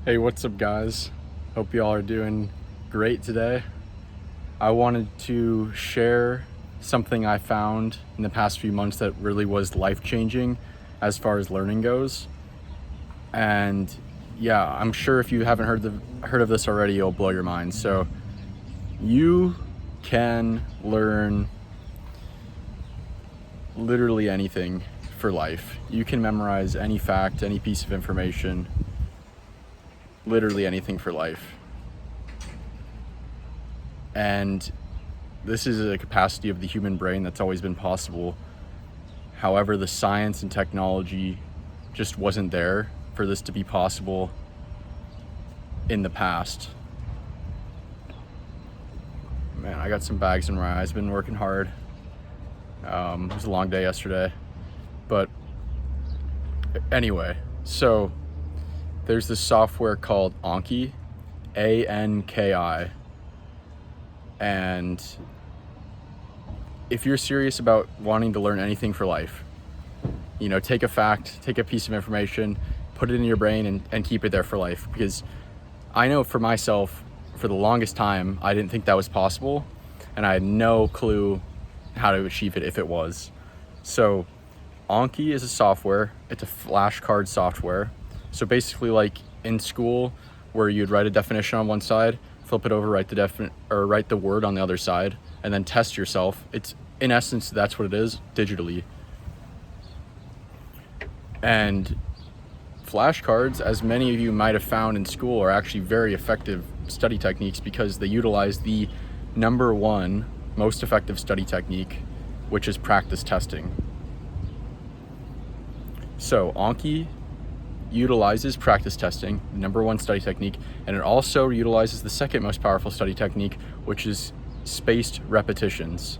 Hey, what's up, guys? Hope y'all are doing great today. I wanted to share something I found in the past few months that really was life-changing as far as learning goes. And yeah, I'm sure if you haven't heard of this already, it'll blow your mind. So you can learn literally anything for life. You can memorize any fact, any piece of information, literally anything for life. And this is a capacity of the human brain that's always been possible. However, the science and technology just wasn't there for this to be possible in the past. Man, I got some bags in my eyes. Been working hard. It was a long day yesterday. But anyway, so there's this software called Anki, Anki. And if you're serious about wanting to learn anything for life, take a fact, take a piece of information, put it in your brain and keep it there for life. Because I know for myself, for the longest time, I didn't think that was possible. And I had no clue how to achieve it if it was. So Anki is a software. It's a flashcard software. So basically, like in school, where you'd write a definition on one side, flip it over, write the word on the other side, and then test yourself. It's in essence, that's what it is digitally. And flashcards, as many of you might have found in school, are actually very effective study techniques because they utilize the number one most effective study technique, which is practice testing. So Anki utilizes practice testing, number one study technique, and it also utilizes the second most powerful study technique, which is spaced repetitions.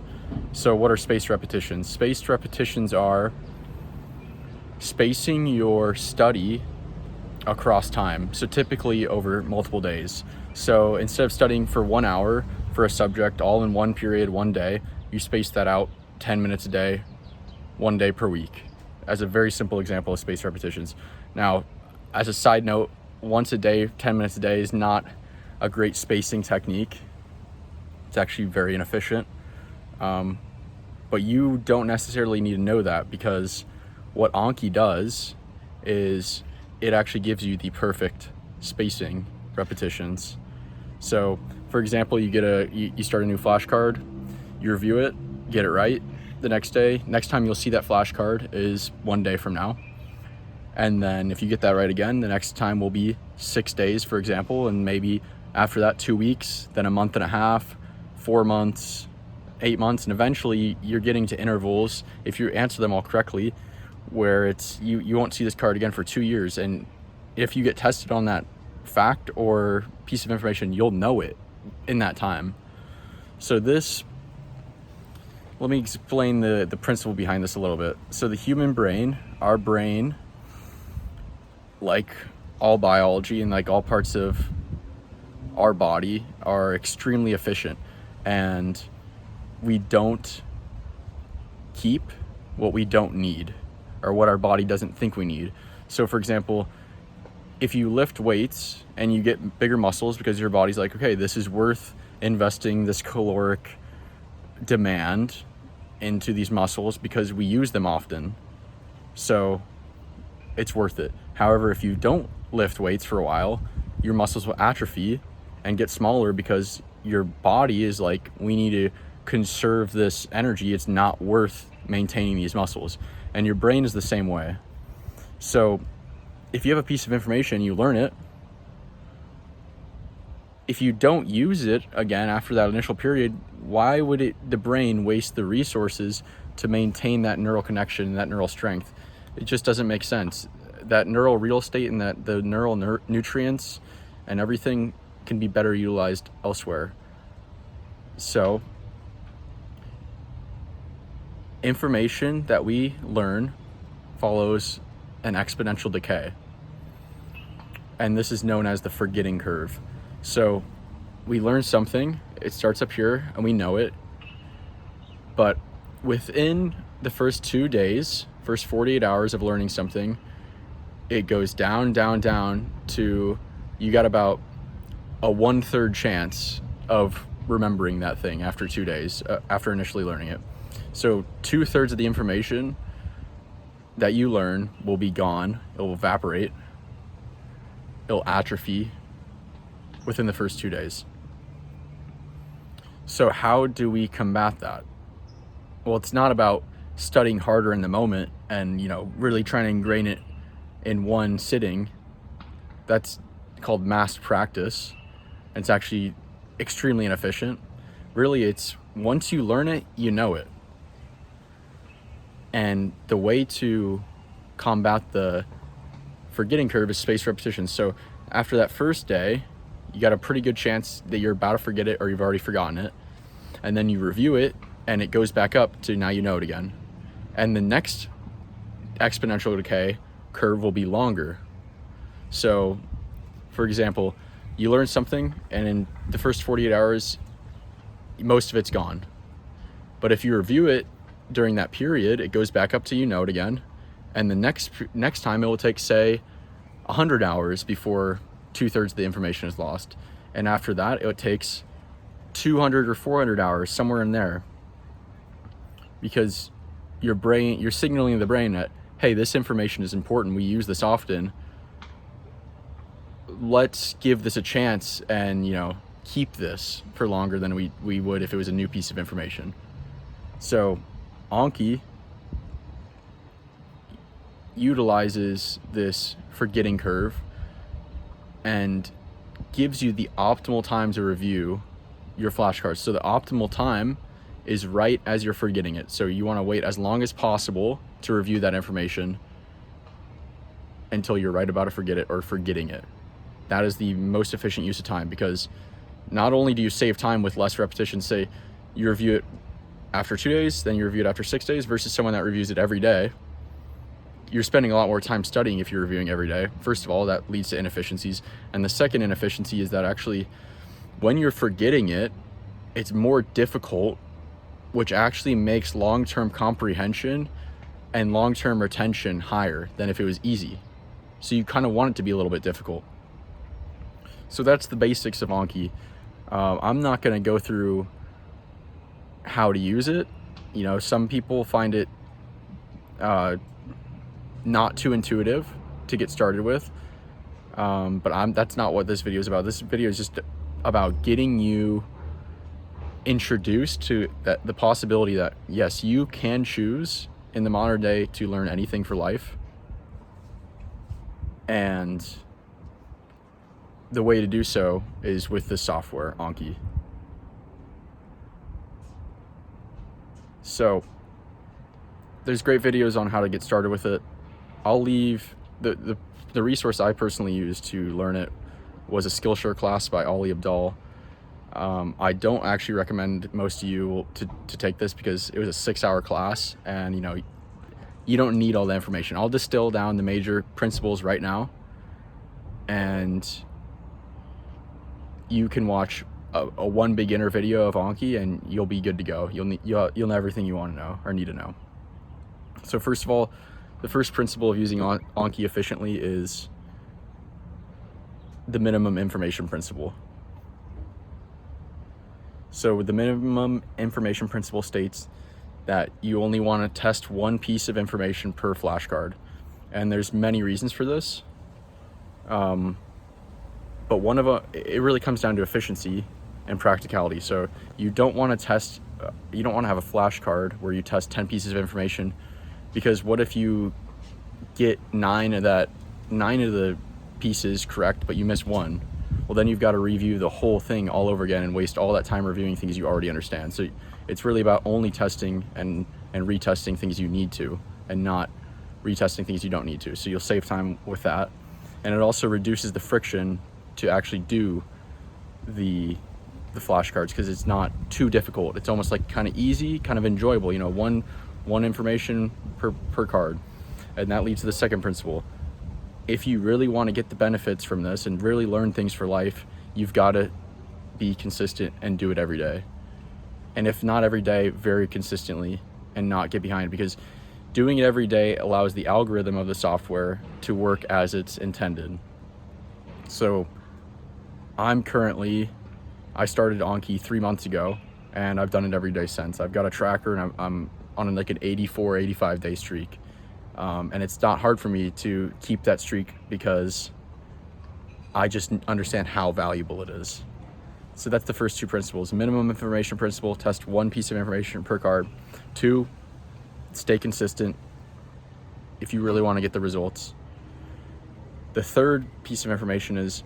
So what are spaced repetitions? Spaced repetitions are spacing your study across time, so typically over multiple days. So instead of studying for 1 hour for a subject all in one period, one day, you space that out 10 minutes a day, 1 day per week, as a very simple example of spaced repetitions. Now, as a side note, once a day, 10 minutes a day is not a great spacing technique. It's actually very inefficient. But you don't necessarily need to know that, because what Anki does is it actually gives you the perfect spacing repetitions. So, for example, you start a new flashcard, you review it, get it right. The next time you'll see that flashcard is 1 day from now. And then if you get that right again, the next time will be 6 days, for example, and maybe after that 2 weeks, then a month and a half, 4 months, 8 months, and eventually you're getting to intervals, if you answer them all correctly, where it's you won't see this card again for 2 years. And if you get tested on that fact or piece of information, you'll know it in that time. So let me explain the principle behind this a little bit. So the human brain, our brain, like all biology and like all parts of our body, are extremely efficient, and we don't keep what we don't need or what our body doesn't think we need. So for example, if you lift weights and you get bigger muscles because your body's like, okay, this is worth investing this caloric demand into these muscles because we use them often, so it's worth it. However, if you don't lift weights for a while, your muscles will atrophy and get smaller because your body is like, we need to conserve this energy. It's not worth maintaining these muscles. And your brain is the same way. So if you have a piece of information, you learn it. If you don't use it again after that initial period, why would the brain waste the resources to maintain that neural connection and that neural strength? It just doesn't make sense. That neural real estate and that the neural nutrients and everything can be better utilized elsewhere. So information that we learn follows an exponential decay, and this is known as the forgetting curve. So we learn something, it starts up here and we know it, but within the first 2 days, first 48 hours of learning something, it goes down to you got about a 1/3 chance of remembering that thing after 2 days, after initially learning it. So 2/3 of the information that you learn will be gone. It'll evaporate. It'll atrophy within the first 2 days. So how do we combat that? Well, it's not about studying harder in the moment and, really trying to ingrain it in one sitting. That's called mass practice. And it's actually extremely inefficient. Really, it's once you learn it, you know it. And the way to combat the forgetting curve is spaced repetition. So after that first day, you got a pretty good chance that you're about to forget it or you've already forgotten it. And then you review it and it goes back up to now you know it again. And the next exponential decay curve will be longer. So, for example, you learn something and in the first 48 hours, most of it's gone. But if you review it during that period, it goes back up to you know it again. And the next time it will take, say, 100 hours before 2/3 of the information is lost. And after that, it takes 200 or 400 hours, somewhere in there. Because you're signaling to the brain that, hey, this information is important. We use this often. Let's give this a chance and, keep this for longer than we would if it was a new piece of information. So Anki utilizes this forgetting curve and gives you the optimal time to review your flashcards. So the optimal time is right as you're forgetting it. So you want to wait as long as possible to review that information until you're right about to forget it or forgetting it. That is the most efficient use of time, because not only do you save time with less repetition, say you review it after 2 days, then you review it after 6 days, versus someone that reviews it every day. You're spending a lot more time studying if you're reviewing every day. First of all, that leads to inefficiencies. And the second inefficiency is that actually when you're forgetting it, it's more difficult, which actually makes long-term comprehension and long-term retention higher than if it was easy. So you kind of want it to be a little bit difficult. So that's the basics of Anki. I'm not going to go through how to use it. Some people find it not too intuitive to get started with, but that's not what this video is about. This video is just about getting you introduced to the possibility that yes, you can choose in the modern day to learn anything for life, and the way to do so is with this software, Anki. So there's great videos on how to get started with it. I'll leave the resource I personally used to learn it was a Skillshare class by Ali Abdal. I don't actually recommend most of you to take this because it was a 6-hour class, and you don't need all the information. I'll distill down the major principles right now, and you can watch a one beginner video of Anki and you'll be good to go. You'll know everything you want to know or need to know. So first of all, the first principle of using Anki efficiently is the minimum information principle. So the minimum information principle states that you only want to test one piece of information per flashcard. And there's many reasons for this. But one of them, it really comes down to efficiency and practicality. So you don't want to have a flashcard where you test 10 pieces of information, because what if you get 9 of the pieces correct, but you miss one? Well, then you've got to review the whole thing all over again and waste all that time reviewing things you already understand. So it's really about only testing and retesting things you need to, and not retesting things you don't need to. So you'll save time with that. And it also reduces the friction to actually do the flashcards, because it's not too difficult. It's almost like kind of easy, kind of enjoyable, one information per card. And that leads to the second principle. If you really want to get the benefits from this and really learn things for life, you've got to be consistent and do it every day. And if not every day, very consistently, and not get behind, because doing it every day allows the algorithm of the software to work as it's intended. So I started Anki 3 months ago, and I've done it every day since. I've got a tracker, and I'm on like an 84, 85 day streak. And it's not hard for me to keep that streak because I just understand how valuable it is. So that's the first two principles. Minimum information principle, test one piece of information per card. 2, stay consistent if you really want to get the results. The third piece of information is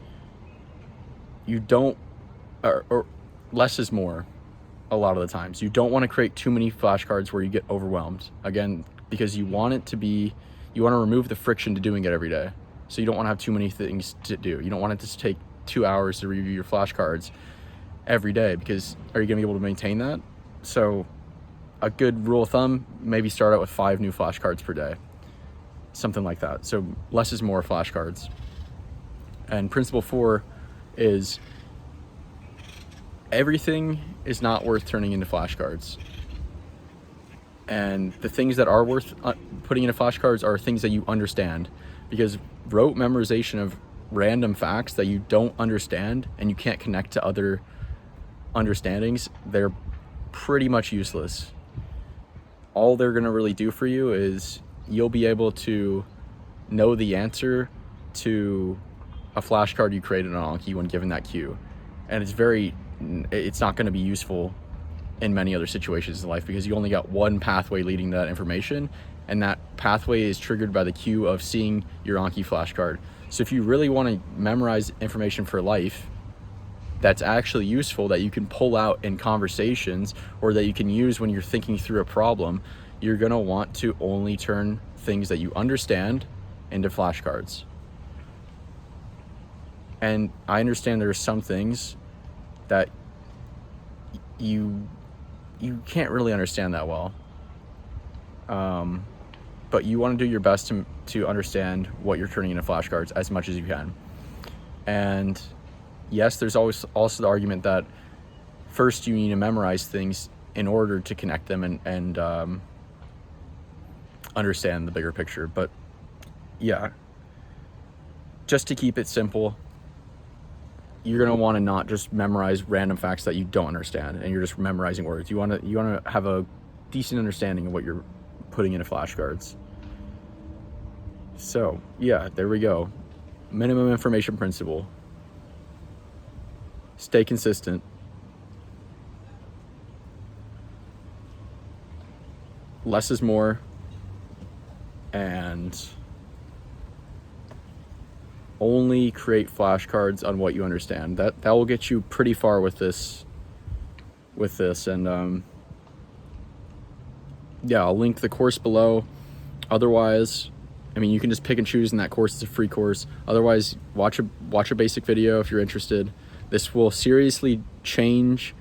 or less is more a lot of the times. You don't want to create too many flashcards where you get overwhelmed. Again, because you want to remove the friction to doing it every day. So you don't want to have too many things to do. You don't want it to take 2 hours to review your flashcards every day, because are you going to be able to maintain that? So a good rule of thumb, maybe start out with 5 new flashcards per day, something like that. So less is more flashcards. And principle 4 is everything is not worth turning into flashcards. And the things that are worth putting into flashcards are things that you understand, because rote memorization of random facts that you don't understand and you can't connect to other understandings, they're pretty much useless. All they're going to really do for you is you'll be able to know the answer to a flashcard you created on Anki when given that cue. And it's not going to be useful in many other situations in life, because you only got one pathway leading to that information, and that pathway is triggered by the cue of seeing your Anki flashcard. So if you really want to memorize information for life that's actually useful, that you can pull out in conversations or that you can use when you're thinking through a problem, you're going to want to only turn things that you understand into flashcards. And I understand there are some things that you can't really understand that well. But you want to do your best to understand what you're turning into flashcards as much as you can. And yes, there's always also the argument that first you need to memorize things in order to connect them and understand the bigger picture. But yeah, just to keep it simple, you're going to want to not just memorize random facts that you don't understand and you're just memorizing words. You want to have a decent understanding of what you're putting into flashcards. So yeah, there we go. Minimum information principle. Stay consistent. Less is more. And only create flashcards on what you understand. That will get you pretty far with this. And yeah, I'll link the course below. Otherwise, I mean, you can just pick and choose in that course. It's a free course. Otherwise, watch a basic video if you're interested. This will seriously change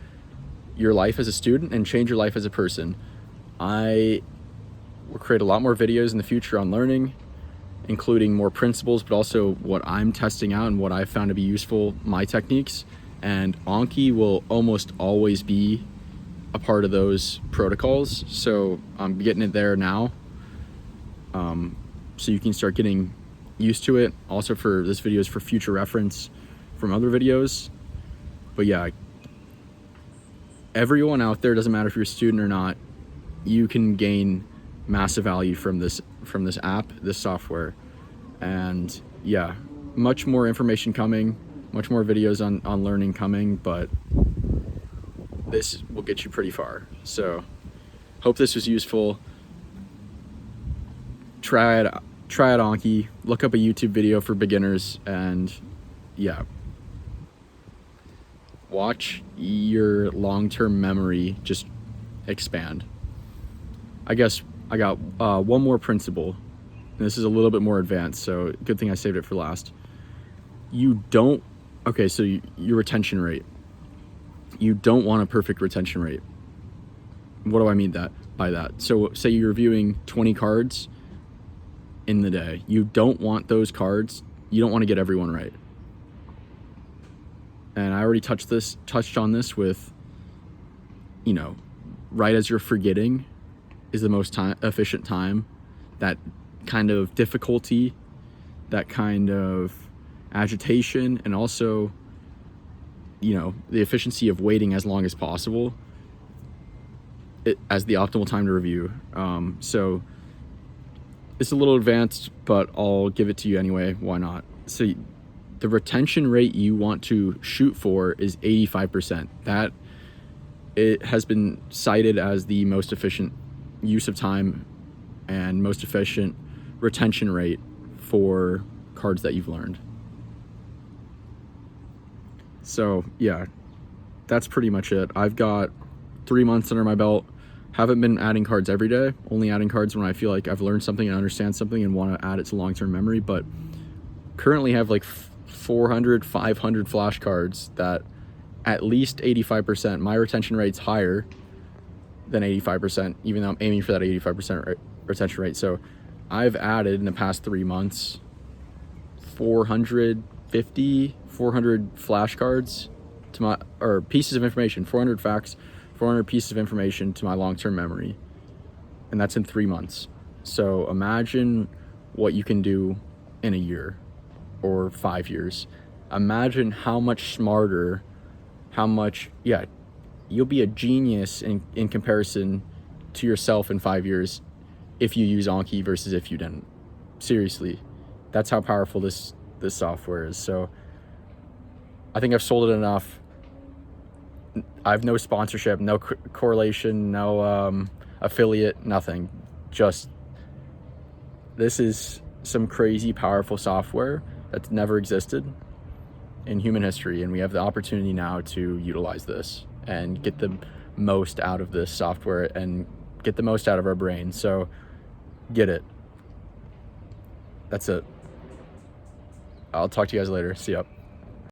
your life as a student and change your life as a person. I will create a lot more videos in the future on learning, including more principles, but also what I'm testing out and what I've found to be useful, my techniques. And Anki will almost always be a part of those protocols. So I'm getting it there now. So you can start getting used to it. Also, for this video is for future reference from other videos. But yeah, everyone out there, doesn't matter if you're a student or not, you can gain massive value from this app, this software. And yeah, much more information coming, much more videos on learning coming, but this will get you pretty far. So hope this was useful. Try it Anki, look up a YouTube video for beginners, and yeah, watch your long-term memory just expand. I guess I got one more principle. This is a little bit more advanced, so good thing I saved it for last. So your retention rate. You don't want a perfect retention rate. What do I mean by that? So say you're reviewing 20 cards in the day. You don't want those cards. You don't want to get everyone right. And I already touched on this with, right as you're forgetting is the most efficient time. That kind of difficulty, that kind of agitation, and also the efficiency of waiting as long as possible as the optimal time to review. So it's a little advanced, but I'll give it to you anyway. Why not? So the retention rate you want to shoot for is 85%. That it has been cited as the most efficient use of time and most efficient retention rate for cards that you've learned. So yeah, that's pretty much it. I've got 3 months under my belt. Haven't been adding cards every day, only adding cards when I feel like I've learned something and understand something and want to add it to long-term memory. But currently have like 400, 500 flashcards that at least 85%. My retention rate's higher than 85%, even though I'm aiming for that 85% retention rate. So I've added in the past 3 months 400 flashcards to my, or pieces of information, 400 facts, 400 pieces of information to my long-term memory. And that's in 3 months. So imagine what you can do in a year or 5 years. Imagine how much smarter, you'll be a genius in comparison to yourself in 5 years if you use Anki versus if you didn't. Seriously, that's how powerful this software is. So I think I've sold it enough. I have no sponsorship, no correlation, no affiliate, nothing. Just, this is some crazy powerful software that's never existed in human history, and we have the opportunity now to utilize this and get the most out of this software and get the most out of our brain. So get it. That's it. I'll talk to you guys later. See ya.